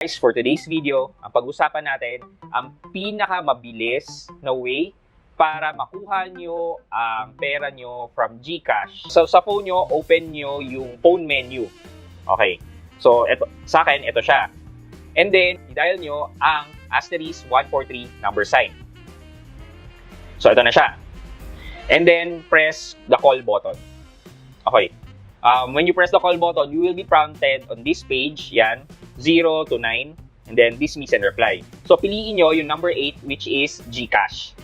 Guys, for today's video, ang pag-usapan natin ang pinakamabilis na way para makuha nyo ang pera nyo from GCash. So sa phone nyo, open nyo yung phone menu. Okay. So ito, sa akin, ito siya. And then, i-dial nyo ang *143 number sign. So ito na siya. And then, press the call button. Okay. When you press the call button, you will be prompted on this page, yan, 0 to 9, and then dismiss and reply. So, piliin nyo yung number 8, which is GCash.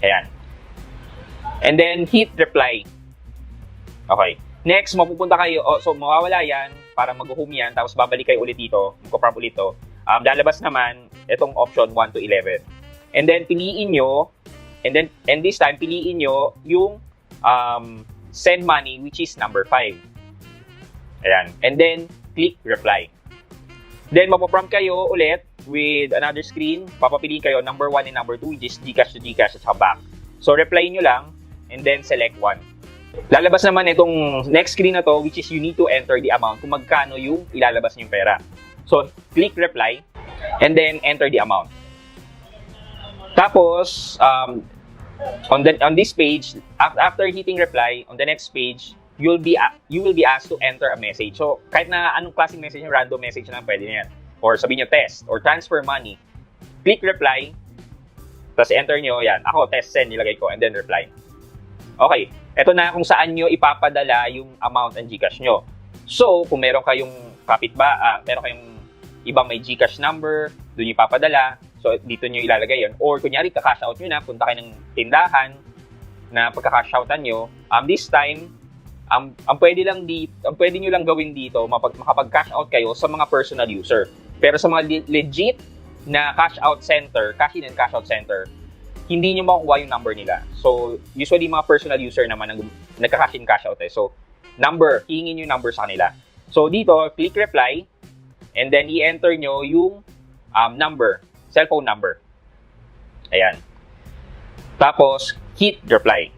Ayan. And then, hit reply. Okay. Next, mapupunta kayo, so mawawala yan, para mag-home yan, tapos babalik kayo ulit dito, mag-prompt ulit to. Lalabas naman, itong option 1 to 11. And then, piliin nyo, and this time, piliin nyo yung send money, which is number 5. Ayan. And then, click reply. Then, mapaprompt kayo ulit with another screen. Papapiliin kayo number 1 and number 2, which is GCash to GCash at back. So, reply nyo lang, and then select 1. Lalabas naman itong next screen na to, which is you need to enter the amount kung magkano yung ilalabas nyo yung pera. So, click reply, and then enter the amount. Tapos, on this page, after hitting reply, on the next page, you will be asked to enter a message. So, kahit na anong klaseng message, random message na pwede na yan. Or sabihin nyo test, or transfer money. Click reply, tapos enter nyo, yan. Ako, test send, nilagay ko, and then reply. Okay, eto na kung saan nyo ipapadala yung amount ng GCash nyo. So, kung meron kayong meron kayong ibang may GCash number, doon nyo ipapadala. So, dito nyo ilalagay yun. Or, kunyari, ka-cash out nyo na, punta kayo ng tindahan na pagka-cash outan nyo. This time, ang pwede nyo lang gawin dito, makapag-cash out kayo sa mga personal user. Pero sa mga legit na cash out center, cash in and cash out center, hindi nyo makukuha yung number nila. So, usually mga personal user naman ang nagka-cash in, cash out. So, hihingin yung number sa kanila. So, dito, click reply, and then i-enter nyo yung cellphone number. Ayan. Tapos, hit reply.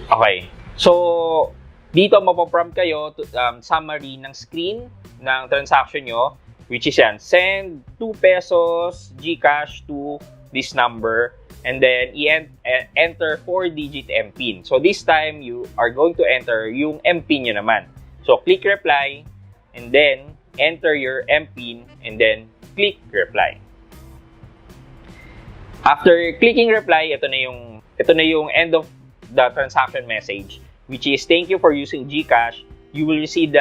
Okay. So, dito mapaprompt kayo to, summary ng screen ng transaction nyo, which is yan, send 2 pesos GCash to this number, and then enter 4-digit MPIN. So, this time, you are going to enter yung MPIN nyo naman. So, click reply, and then enter your MPIN, and then click reply. After clicking reply, ito na yung end of the transaction message, which is thank you for using GCash. You will receive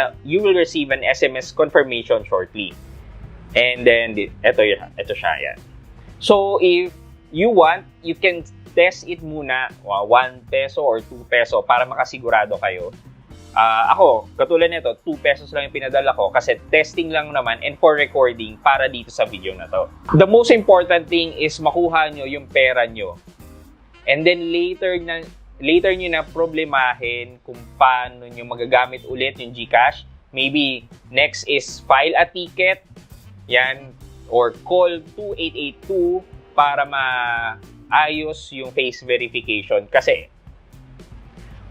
an SMS confirmation shortly. And then ito siya yan. So if you want, you can test it muna 1 peso or 2 peso para makasigurado kayo. Ako, katulad nito, 2 pesos lang yung pinadala ko kasi testing lang naman and for recording para dito sa video na to. The most important thing is makuha nyo yung pera nyo. And then later nyo na problemahin kung paano nyo magagamit ulit yung GCash. Maybe next is file a ticket, yan, or call 2882 para maayos yung face verification. Kasi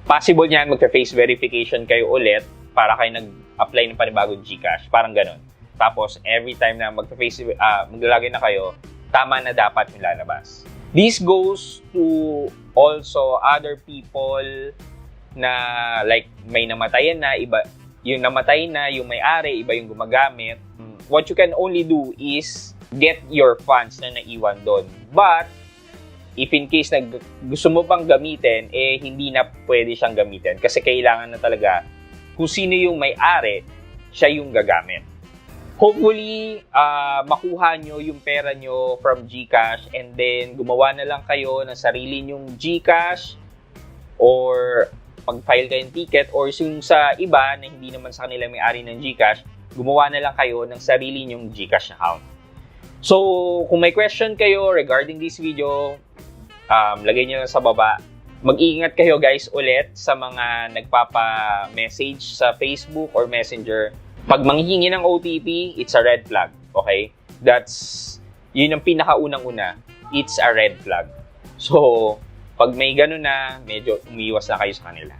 possible niyan magka-face verification kayo ulit para kayo nag-apply ng panibagong GCash. Parang ganun. Tapos, every time na maglalagay na kayo, tama na dapat yung lalabas. This goes to also other people na like may namatayan na, iba yung namatay na, yung may-ari, iba yung gumagamit. What you can only do is get your funds na naiwan doon. But, if in case na gusto mo pang gamitin, hindi na pwede siyang gamitin. Kasi kailangan na talaga kung sino yung may-ari, siya yung gagamit. Hopefully, makuha nyo yung pera nyo from GCash and then gumawa na lang kayo ng sarili nyong GCash or pag-file kayo ng ticket or yung sa iba na hindi naman sa kanila may-ari ng GCash, gumawa na lang kayo ng sarili nyong GCash account. So, kung may question kayo regarding this video, lagay nyo lang sa baba. Mag-iingat kayo guys ulit sa mga nagpapa-message sa Facebook or Messenger. Pag manghihingi ng OTP, it's a red flag. Okay? Yun ang pinakaunang-una. It's a red flag. So, pag may ganun na, medyo umiwas na kayo sa kanila.